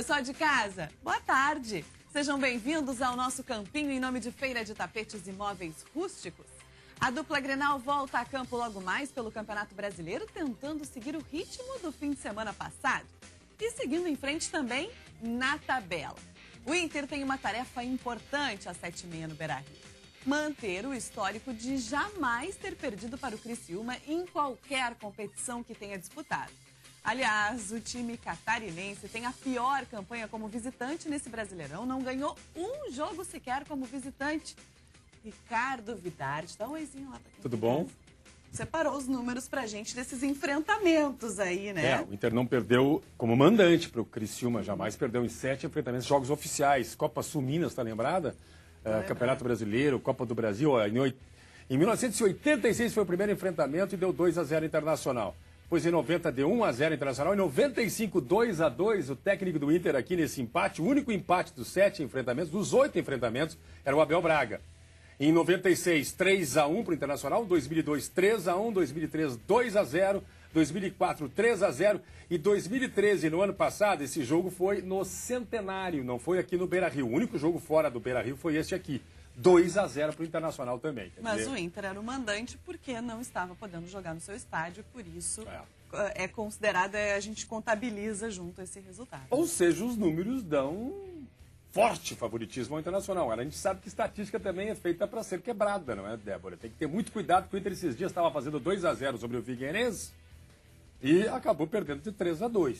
Pessoal de casa, boa tarde. Sejam bem-vindos ao nosso campinho em nome de Feira de Tapetes e Móveis Rústicos. A dupla Grenal volta a campo logo mais pelo Campeonato Brasileiro, tentando seguir o ritmo do fim de semana passado. E seguindo em frente também na tabela. O Inter tem uma tarefa importante às 7h30 no Beira-Rio. Manter o histórico de jamais ter perdido para o Criciúma em qualquer competição que tenha disputado. Aliás, o time catarinense tem a pior campanha como visitante nesse Brasileirão. Não ganhou um jogo sequer como visitante. Ricardo Vidardi, dá um oizinho lá pra quem Tudo bom? Separou os números pra gente desses enfrentamentos aí, né? O Inter não perdeu como mandante para o Criciúma, jamais perdeu em 7 enfrentamentos, jogos oficiais. Copa Sul Minas, tá lembrada? Campeonato Brasileiro, Copa do Brasil. Em 1986 foi o primeiro enfrentamento e deu 2-0 Internacional. Depois em 90 deu 1-0 Internacional. Em 95, 2-2. O técnico do Inter aqui nesse empate, o único empate dos 7 enfrentamentos, dos 8 enfrentamentos, era o Abel Braga. Em 96, 3-1 para o Internacional. 2002, 3-1. 2003, 2-0. 2004, 3-0. E 2013, no ano passado, esse jogo foi no Centenário, não foi aqui no Beira-Rio. O único jogo fora do Beira-Rio foi este aqui. 2-0 para o Internacional também. Mas o Inter era o mandante porque não estava podendo jogar no seu estádio, por isso é considerado, a gente contabiliza junto esse resultado. Ou seja, os números dão forte favoritismo ao Internacional. A gente sabe que estatística também é feita para ser quebrada, não é, Débora? Tem que ter muito cuidado, porque o Inter esses dias estava fazendo 2-0 sobre o Figueirense e acabou perdendo de 3-2.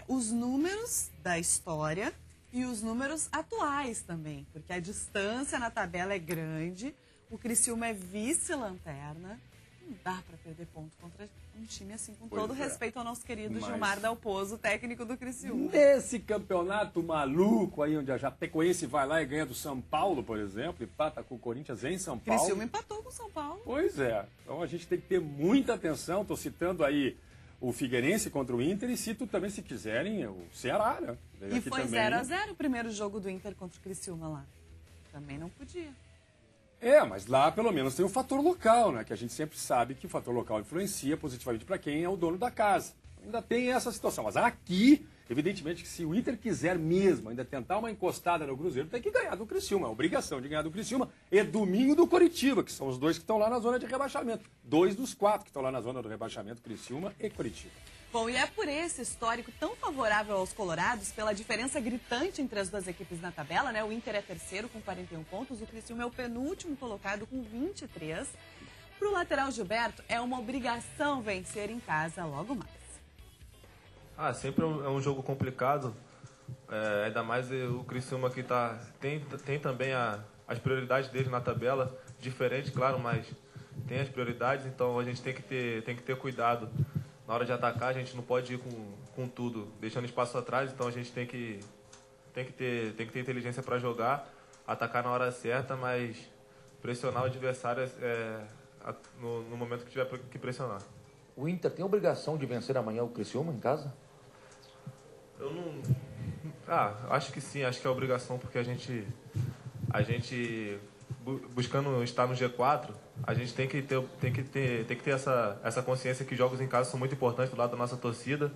Os números da história e os números atuais também, porque a distância na tabela é grande, o Criciúma é vice-lanterna, não dá para perder ponto contra um time assim, com todo respeito ao nosso querido Gilmar Dalpozo, técnico do Criciúma. Nesse campeonato maluco aí, onde a Chapecoense vai lá e ganha do São Paulo, por exemplo, empata com o Corinthians em São Paulo. Criciúma empatou com o São Paulo. Pois é, então a gente tem que ter muita atenção, estou citando aí o Figueirense contra o Inter e cito também, se quiserem, o Ceará, né? E foi 0-0 o primeiro jogo do Inter contra o Criciúma lá. Também não podia. Mas lá pelo menos tem o fator local, né? Que a gente sempre sabe que o fator local influencia positivamente para quem é o dono da casa. Ainda tem essa situação. Mas aqui, evidentemente, que se o Inter quiser mesmo ainda tentar uma encostada no Cruzeiro, tem que ganhar do Criciúma. A obrigação de ganhar do Criciúma é domingo do Coritiba, que são os dois que estão lá na zona de rebaixamento. 2 dos 4 que estão lá na zona do rebaixamento, Criciúma e Coritiba. Bom, e é por esse histórico tão favorável aos colorados, pela diferença gritante entre as duas equipes na tabela, né? O Inter é terceiro com 41 pontos, o Criciúma é o penúltimo colocado com 23. Para o lateral Gilberto, é uma obrigação vencer em casa logo mais. Sempre é um jogo complicado, ainda mais o Criciúma que tem também as prioridades dele na tabela, diferente, claro, mas tem as prioridades, então a gente tem que ter cuidado. Na hora de atacar, a gente não pode ir com tudo, deixando espaço atrás, então a gente tem que ter inteligência para jogar, atacar na hora certa, mas pressionar o adversário no momento que tiver que pressionar. O Inter tem a obrigação de vencer amanhã o Criciúma em casa? Eu não... acho que sim, acho que é obrigação, porque a gente buscando estar no G4, a gente tem que ter essa consciência que jogos em casa são muito importantes do lado da nossa torcida.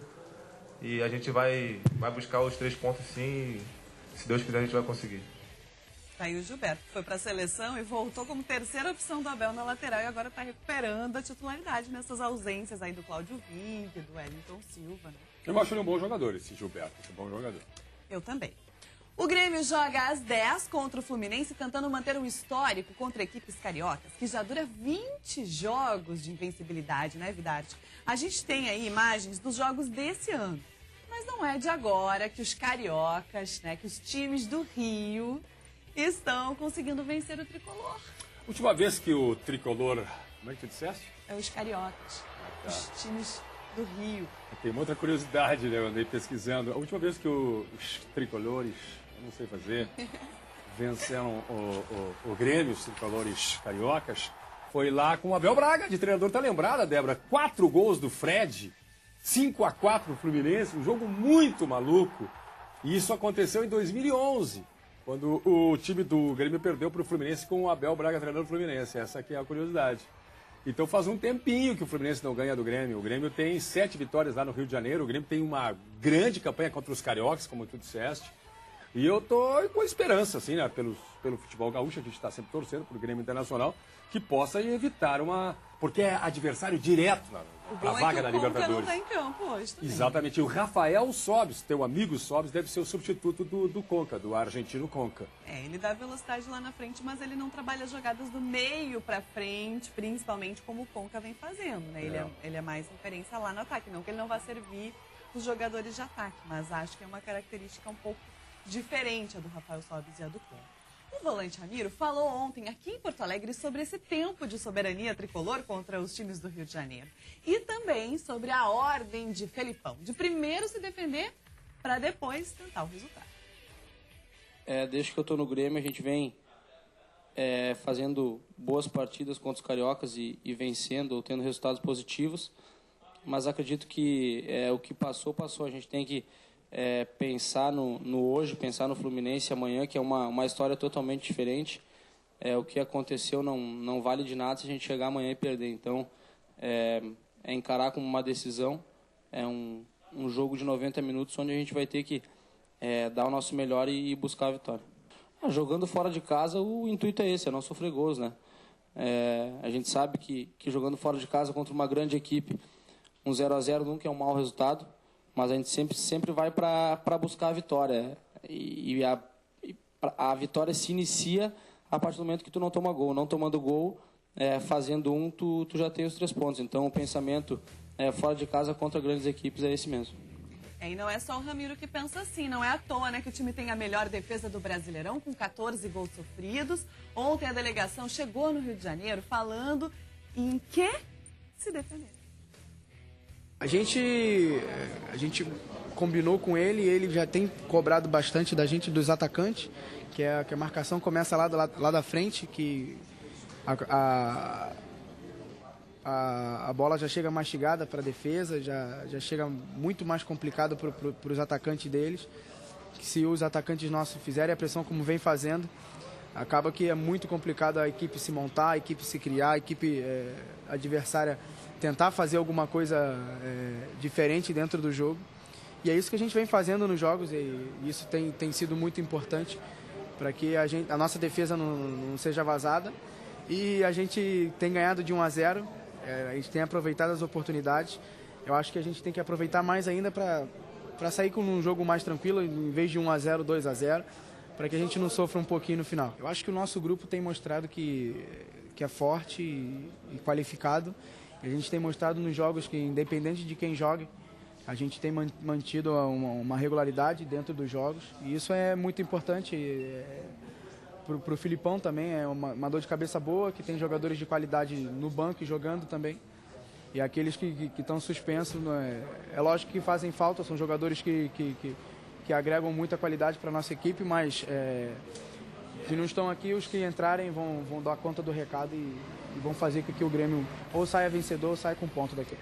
E a gente vai buscar os 3 pontos sim, e se Deus quiser a gente vai conseguir. Tá aí o Gilberto, que foi para a seleção e voltou como terceira opção do Abel na lateral e agora está recuperando a titularidade nessas ausências aí do Cláudio Vinck, do Wellington Silva. Né? Eu acho ele um bom jogador, esse Gilberto, um bom jogador. Eu também. O Grêmio joga às 10 contra o Fluminense, tentando manter um histórico contra equipes cariocas, que já dura 20 jogos de invencibilidade, né, Vidardi? A gente tem aí imagens dos jogos desse ano, mas não é de agora que os cariocas, né, que os times do Rio estão conseguindo vencer o tricolor. Última vez que o tricolor... Como é que tu disseste? É os cariocas, os times do Rio. Tem uma outra curiosidade, né? Eu andei pesquisando. A última vez que os tricolores, eu não sei fazer, venceram o Grêmio, os tricolores cariocas, foi lá com o Abel Braga, de treinador. Tá lembrada, Débora? 4 gols do Fred, 5-4 no Fluminense, um jogo muito maluco. E isso aconteceu em 2011, quando o time do Grêmio perdeu para o Fluminense com o Abel Braga treinando o Fluminense. Essa aqui é a curiosidade. Então faz um tempinho que o Fluminense não ganha do Grêmio. O Grêmio tem 7 vitórias lá no Rio de Janeiro. O Grêmio tem uma grande campanha contra os cariocas, como tu disseste. E eu tô com esperança, assim, né, pelo futebol gaúcho, a gente está sempre torcendo pro Grêmio Internacional, que possa evitar uma... Porque é adversário direto para a vaga da Libertadores. O Conca não está em campo hoje também. Exatamente. E o Rafael Sobis, teu amigo Sobis, deve ser o substituto do Conca, do argentino Conca. Ele dá velocidade lá na frente, mas ele não trabalha jogadas do meio para frente, principalmente como o Conca vem fazendo, né? Ele é mais referência lá no ataque. Não que ele não vá servir os jogadores de ataque, mas acho que é uma característica um pouco diferente a do Rafael Sobis e a do Conca. O volante Ramiro falou ontem aqui em Porto Alegre sobre esse tempo de soberania tricolor contra os times do Rio de Janeiro. E também sobre a ordem de Felipão, de primeiro se defender para depois tentar o resultado. Desde que eu estou no Grêmio, a gente vem fazendo boas partidas contra os cariocas e vencendo ou tendo resultados positivos. Mas acredito que o que passou. A gente tem que pensar no hoje, pensar no Fluminense amanhã, que é uma história totalmente diferente. O que aconteceu não vale de nada se a gente chegar amanhã e perder. Então, encarar como uma decisão, um jogo de 90 minutos onde a gente vai ter que dar o nosso melhor e buscar a vitória. Jogando fora de casa, o intuito é esse, é não sofrer gols, né? A gente sabe que jogando fora de casa contra uma grande equipe, um 0-0 nunca é um mau resultado, mas a gente sempre vai para buscar a vitória. E a vitória se inicia a partir do momento que tu não toma gol. Não tomando gol, fazendo tu já tem os 3 pontos. Então o pensamento fora de casa contra grandes equipes é esse mesmo. E não é só o Ramiro que pensa assim, não é à toa, né, que o time tem a melhor defesa do Brasileirão, com 14 gols sofridos. Ontem a delegação chegou no Rio de Janeiro falando em que se defender. A gente combinou com ele e ele já tem cobrado bastante da gente, dos atacantes, que a marcação começa lá da frente, que a bola já chega mastigada para a defesa, já chega muito mais complicado para os atacantes deles. Que se os atacantes nossos fizerem a pressão como vem fazendo, acaba que é muito complicado a equipe se montar, a equipe se criar, a equipe adversária tentar fazer alguma coisa diferente dentro do jogo. E é isso que a gente vem fazendo nos jogos e isso tem sido muito importante para que a nossa defesa não seja vazada. E a gente tem ganhado de 1-0, a gente tem aproveitado as oportunidades. Eu acho que a gente tem que aproveitar mais ainda para sair com um jogo mais tranquilo, em vez de 1-0, 2-0, para que a gente não sofra um pouquinho no final. Eu acho que o nosso grupo tem mostrado que é forte e qualificado. A gente tem mostrado nos jogos que, independente de quem jogue, a gente tem mantido uma regularidade dentro dos jogos. E isso é muito importante para o Filipão também. É uma dor de cabeça boa, que tem jogadores de qualidade no banco e jogando também. E aqueles que estão suspensos, é lógico que fazem falta, são jogadores que agregam muita qualidade para a nossa equipe, mas se não estão aqui, os que entrarem vão dar conta do recado e vão fazer com que o Grêmio ou saia vencedor ou saia com ponto daqui.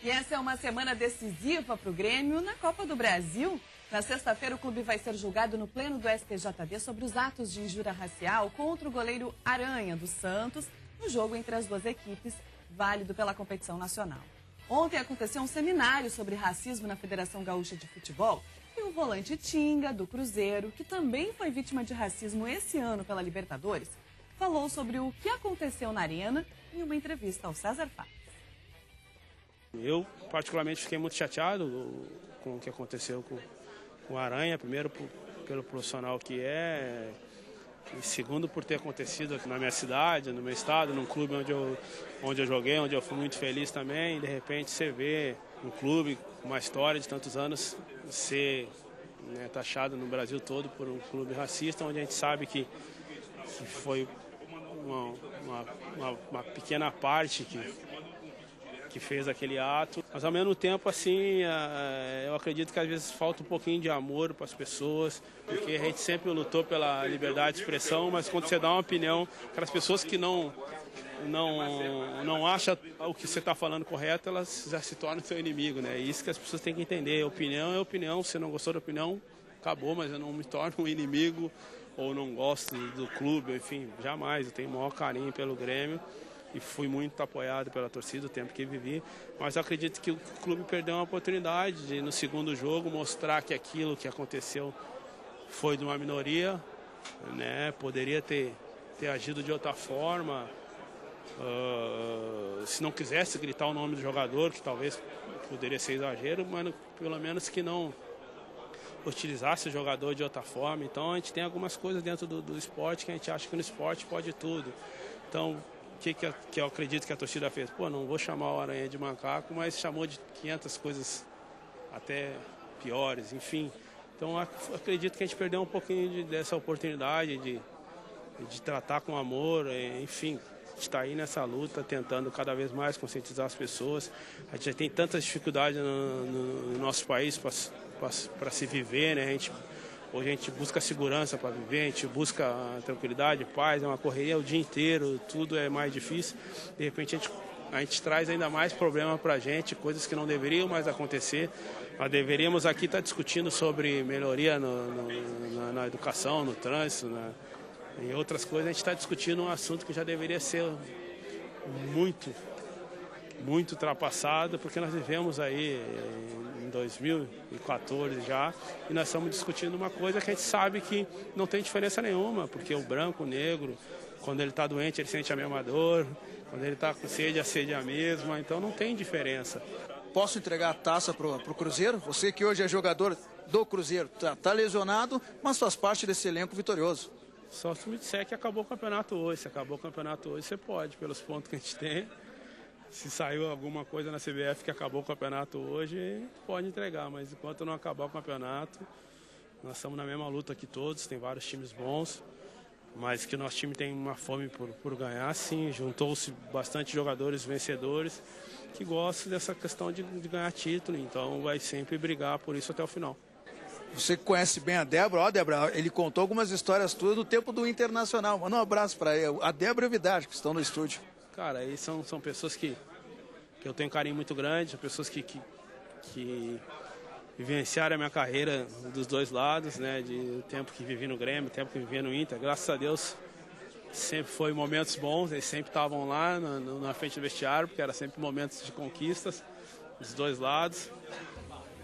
E essa é uma semana decisiva para o Grêmio na Copa do Brasil. Na sexta-feira, o clube vai ser julgado no pleno do STJD sobre os atos de injúria racial contra o goleiro Aranha do Santos, no jogo entre as duas equipes, válido pela competição nacional. Ontem aconteceu um seminário sobre racismo na Federação Gaúcha de Futebol e o volante Tinga, do Cruzeiro, que também foi vítima de racismo esse ano pela Libertadores, falou sobre o que aconteceu na Arena em uma entrevista ao César Fares. Eu, particularmente, fiquei muito chateado com o que aconteceu com o Aranha, primeiro pelo profissional que é, e segundo por ter acontecido aqui na minha cidade, no meu estado, num clube onde eu joguei, onde eu fui muito feliz também. E de repente você vê um clube com uma história de tantos anos ser taxado no Brasil todo por um clube racista, onde a gente sabe que foi uma pequena parte que fez aquele ato, mas ao mesmo tempo, assim, eu acredito que às vezes falta um pouquinho de amor para as pessoas, porque a gente sempre lutou pela liberdade de expressão, mas quando você dá uma opinião, aquelas pessoas que não acham o que você está falando correto, elas já se tornam seu inimigo, né? É isso que as pessoas têm que entender. Opinião é opinião, se não gostou da opinião, acabou, mas eu não me torno um inimigo ou não gosto do clube, enfim, jamais. Eu tenho o maior carinho pelo Grêmio. e fui muito apoiado pela torcida o tempo que vivi, mas eu acredito que o clube perdeu uma oportunidade de, no segundo jogo, mostrar que aquilo que aconteceu foi de uma minoria, né? Poderia ter agido de outra forma, se não quisesse gritar o nome do jogador, que talvez poderia ser exagero, mas pelo menos que não utilizasse o jogador de outra forma. Então a gente tem algumas coisas dentro do esporte que a gente acha que no esporte pode tudo. Então o que eu acredito que a torcida fez? Pô, não vou chamar o Aranha de macaco, mas chamou de 500 coisas até piores, enfim. Então acredito que a gente perdeu um pouquinho dessa oportunidade de tratar com amor, enfim. A gente está aí nessa luta, tentando cada vez mais conscientizar as pessoas. A gente já tem tantas dificuldades no nosso país para se viver, né? Hoje a gente busca segurança para viver, a gente busca tranquilidade, paz, é uma correria o dia inteiro, tudo é mais difícil. De repente a gente traz ainda mais problema para a gente, coisas que não deveriam mais acontecer. Nós deveríamos aqui estar discutindo sobre melhoria na educação, no trânsito, em outras coisas. A gente está discutindo um assunto que já deveria ser muito ultrapassado, porque nós vivemos aí em 2014 já, e nós estamos discutindo uma coisa que a gente sabe que não tem diferença nenhuma, porque o branco, o negro, quando ele está doente, ele sente a mesma dor, quando ele está com sede, a sede é a mesma, então não tem diferença. Posso entregar a taça para o Cruzeiro? Você que hoje é jogador do Cruzeiro, tá lesionado, mas faz parte desse elenco vitorioso. Só se me disser que acabou o campeonato hoje. Se acabou o campeonato hoje, você pode, pelos pontos que a gente tem. Se saiu alguma coisa na CBF que acabou o campeonato hoje, pode entregar. Mas enquanto não acabar o campeonato, nós estamos na mesma luta que todos. Tem vários times bons, mas que o nosso time tem uma fome por ganhar, sim. Juntou-se bastante jogadores vencedores que gostam dessa questão de ganhar título. Então vai sempre brigar por isso até o final. Você que conhece bem a Débora, ó, Débora, ele contou algumas histórias tuas do tempo do Internacional. Manda um abraço para a Débora e o Vidal, que estão no estúdio. Cara, aí são pessoas que eu tenho um carinho muito grande, são pessoas que vivenciaram a minha carreira dos dois lados, né? De tempo que vivi no Grêmio, tempo que vivi no Inter. Graças a Deus, sempre foi momentos bons, eles sempre estavam lá na frente do vestiário, porque era sempre momentos de conquistas dos dois lados.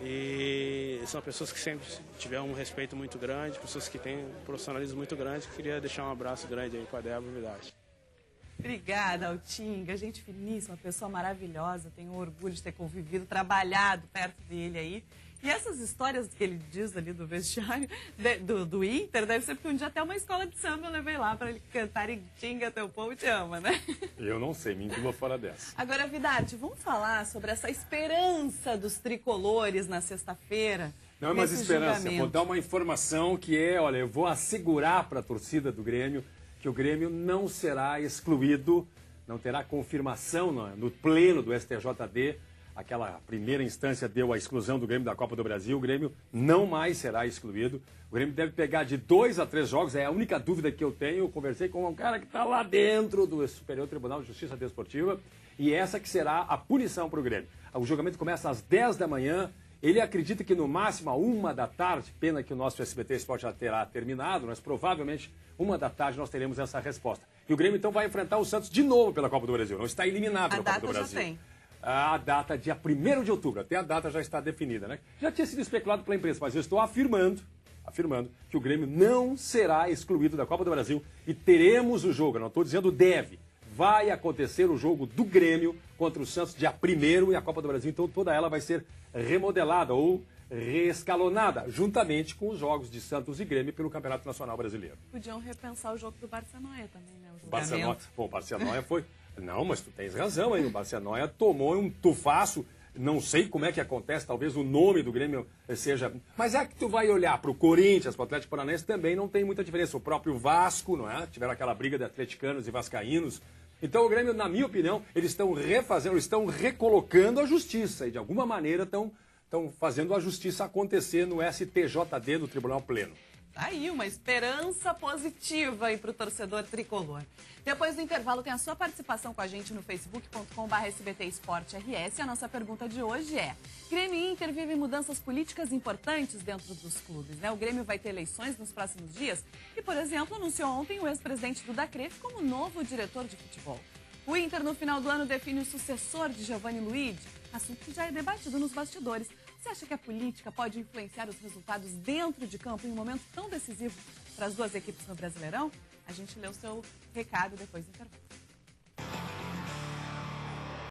E são pessoas que sempre tiveram um respeito muito grande, pessoas que têm um profissionalismo muito grande. Queria deixar um abraço grande aí para a Débora Vidal. Obrigada, Altinga. Gente finíssima, pessoa maravilhosa. Tenho orgulho de ter convivido, trabalhado perto dele aí. E essas histórias que ele diz ali do vestiário, do Inter, deve ser porque um dia até uma escola de samba eu levei lá para ele cantar e Tinga, teu povo te ama, né? Eu não sei, me inclua fora dessa. Agora, Vidarte, vamos falar sobre essa esperança dos tricolores na sexta-feira. Não é mais esperança, vou dar uma informação que olha, eu vou assegurar para a torcida do Grêmio que o Grêmio não será excluído, não terá confirmação no pleno do STJD. Aquela primeira instância deu a exclusão do Grêmio da Copa do Brasil. O Grêmio não mais será excluído. O Grêmio deve pegar de 2 a 3 jogos. É a única dúvida que eu tenho. Eu conversei com um cara que está lá dentro do Superior Tribunal de Justiça Desportiva. E essa que será a punição para o Grêmio. O julgamento começa às 10 da manhã. Ele acredita que no máximo a 1 da tarde, pena que o nosso SBT Esporte já terá terminado, mas provavelmente 1 da tarde nós teremos essa resposta. E o Grêmio então vai enfrentar o Santos de novo pela Copa do Brasil. Não está eliminado pela Copa do Brasil. Já tem. A data, dia 1º de outubro, até a data já está definida, né? Já tinha sido especulado pela imprensa, mas eu estou afirmando que o Grêmio não será excluído da Copa do Brasil e teremos o jogo, eu não estou dizendo deve, vai acontecer o jogo do Grêmio contra o Santos dia 1º e a Copa do Brasil, então toda ela vai ser remodelada ou reescalonada, juntamente com os jogos de Santos e Grêmio pelo Campeonato Nacional Brasileiro. Podiam repensar o jogo do Barcelona também, né? O Barcelona foi... Não, mas tu tens razão, hein? O Barcelona tomou um tufaço, não sei como é que acontece, talvez o nome do Grêmio seja... Mas é que tu vai olhar para o Corinthians, para o Atlético Paranaense, também não tem muita diferença. O próprio Vasco, não é? Tiveram aquela briga de atleticanos e vascaínos. Então o Grêmio, na minha opinião, eles estão refazendo, estão recolocando a justiça e de alguma maneira estão fazendo a justiça acontecer no STJD, do Tribunal Pleno. Tá aí, uma esperança positiva aí para o torcedor tricolor. Depois do intervalo tem a sua participação com a gente no facebook.com/SBT Esporte RS. A nossa pergunta de hoje é: Grêmio e Inter vivem mudanças políticas importantes dentro dos clubes, né? O Grêmio vai ter eleições nos próximos dias e, por exemplo, anunciou ontem o ex-presidente Duda Cref como novo diretor de futebol. O Inter, no final do ano, define o sucessor de Giovanni Luigi, assunto que já é debatido nos bastidores. Você acha que a política pode influenciar os resultados dentro de campo em um momento tão decisivo para as duas equipes no Brasileirão? A gente lê o seu recado depois do intervalo.